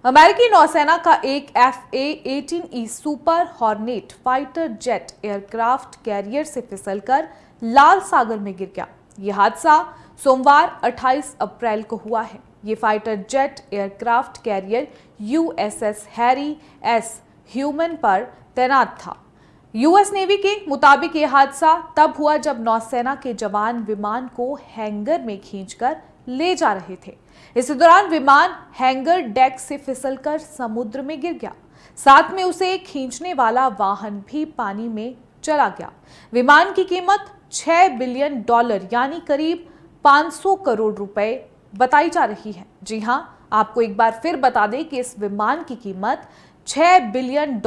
अमेरिकी नौसेना का एक FA-18E super hornet fighter jet aircraft carrier से फिसलकर लाल सागर में गिर गया। यह हादसा सोमवार 28 अप्रैल को हुआ है। ये fighter jet aircraft carrier USS Harry S human पर तैनात था। यूएस नेवी के मुताबिक यह हादसा तब हुआ जब नौसेना के जवान विमान को हैंगर में खींचकर ले जा रहे थे। इस दौरान विमान हैंगर डेक से फिसलकर समुद्र में गिर गया। साथ में उसे खींचने वाला वाहन भी पानी में चला गया। विमान की कीमत $6 बिलियन यानी करीब 500 करोड़ रुपए बताई जा रही है। जी हां, आपको एक बार फिर बता दें कि इस विमान की कीमत $6 बिलियन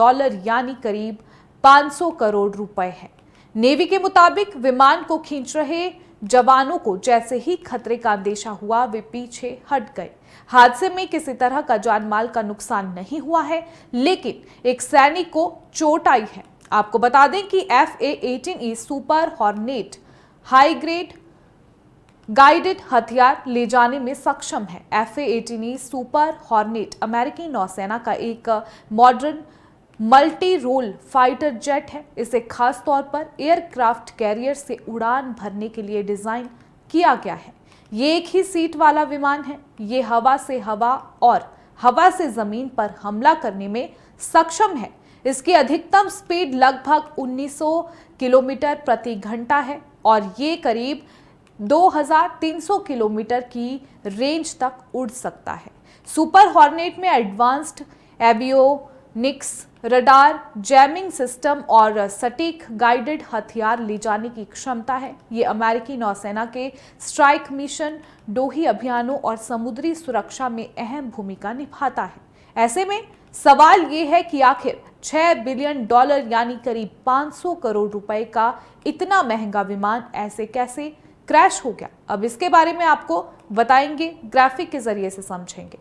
यानी करीब 500 करोड़ रुपए है। नेवी के मुताबिक विमान को खींच रहे जवानों को जैसे ही खतरे का अंदेशा हुआ, वे पीछे हट गए। हादसे में किसी तरह का जानमाल का नुकसान नहीं हुआ है, लेकिन एक सैनिक को चोट आई है। आपको बता दें कि FA-18E super hornet high grade guided हथियार ले जाने में सक्षम है। FA-18E सुपर हॉर्नेट अमेरिकी नौसेना का एक modern multi role fighter jet है। इसे खास तौर पर एयरक्राफ्ट कैरियर से उड़ान भरने के लिए डिजाइन किया गया है। ये एक ही सीट वाला विमान है। ये हवा से हवा और हवा से जमीन पर हमला करने में सक्षम है। इसकी अधिकतम स्पीड लगभग 1900 किलोमीटर प्रति घंटा है और ये करीब 2300 किलोमीटर की रेंज तक उड़ सकता है। सुपर हॉर्नेट में advanced avionics, radar, jamming system और सटीक गाइडेड हथियार ले जाने की क्षमता है। ये अमेरिकी नौसेना के स्ट्राइक मिशन, डोही अभियानों और समुद्री सुरक्षा में अहम भूमिका निभाता है। ऐसे में सवाल ये है कि आखिर $6 बिलियन यानी करीब 500 करोड़ रुपए का इतना महंगा विमान ऐसे कैसे क्रैश हो गया। अब इसके बारे में आपको बताएंगे, ग्राफिक के जरिए से समझेंगे।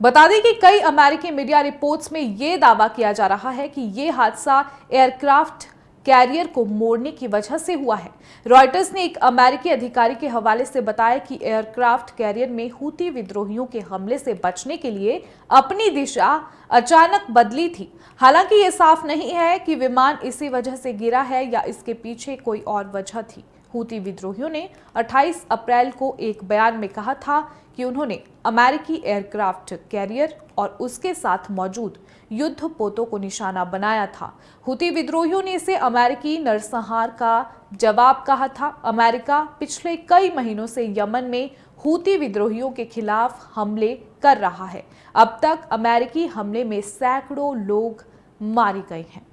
बता दें कि कई अमेरिकी मीडिया रिपोर्ट्स में यह दावा किया जा रहा है कि यह हादसा एयरक्राफ्ट कैरियर को मोड़ने की वजह से हुआ है। रॉयटर्स ने एक अमेरिकी अधिकारी के हवाले से बताया कि एयरक्राफ्ट कैरियर में हूती विद्रोहियों के हमले से बचने के लिए अपनी दिशा अचानक बदली थी। हालांकि यह साफ नहीं है कि विमान इसी वजह से गिरा है या इसके पीछे कोई और वजह थी। हूती विद्रोहियों ने 28 अप्रैल को एक बयान में कहा था कि उन्होंने अमेरिकी एयरक्राफ्ट कैरियर और उसके साथ मौजूद युद्धपोतों को निशाना बनाया था। हूती विद्रोहियों ने इसे अमेरिकी नरसंहार का जवाब कहा था। अमेरिका पिछले कई महीनों से यमन में हूती विद्रोहियों के खिलाफ हमले कर रहा है। अब तक अमेरिकी हमले में सैकड़ों लोग मारे गए हैं।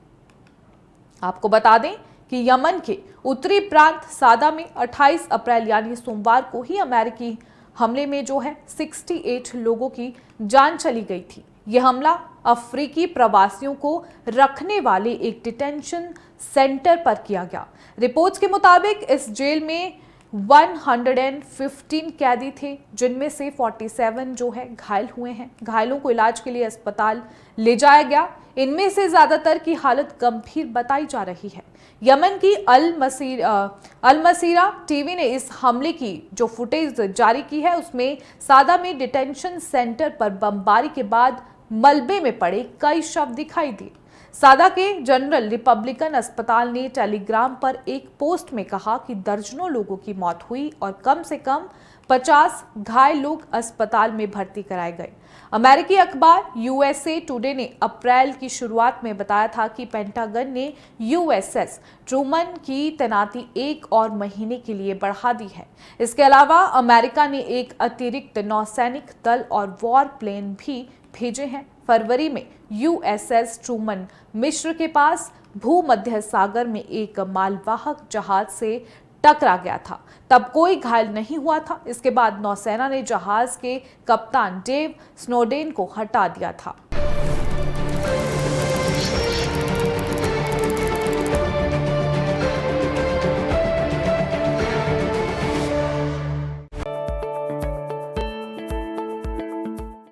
आपको बता दें कि यमन के उत्तरी प्रांत सादा में 28 अप्रैल यानी सोमवार को ही अमेरिकी हमले में 68 लोगों की जान चली गई थी। यह हमला अफ्रीकी प्रवासियों को रखने वाले एक डिटेंशन सेंटर पर किया गया। रिपोर्ट्स के मुताबिक इस जेल में 115 कैदी थे, जिनमें से 47 घायल हुए हैं। घायलों को इलाज के लिए अस्पताल ले जाया गया। इनमें से ज्यादातर की हालत गंभीर बताई जा रही है। यमन की अल मसीरा टीवी ने इस हमले की जो फुटेज जारी की है, उसमें सादा में डिटेंशन सेंटर पर बमबारी के बाद मलबे में पड़े कई शव दिखाई दिए। सादा के जनरल रिपब्लिकन अस्पताल ने टेलीग्राम पर एक पोस्ट में कहा कि दर्जनों लोगों की मौत हुई और कम से कम 50 घायल लोग अस्पताल में भर्ती कराए गए। अमेरिकी अखबार USA टुडे ने अप्रैल की शुरुआत में बताया था कि पेंटागन ने USS ट्रूमन की तैनाती 1 और महीने के लिए बढ़ा दी है। इसके अलावा अमेरिका ने एक अतिरिक्त नौसैनिक दल और वॉर प्लेन भी भेजे हैं। फरवरी में USS ट्रूमन मिस्र के पास भूमध्य सागर में एक मालवाहक जहाज से टकरा गया था। तब कोई घायल नहीं हुआ था। इसके बाद नौसेना ने जहाज के कप्तान डेव स्नोडेन को हटा दिया था।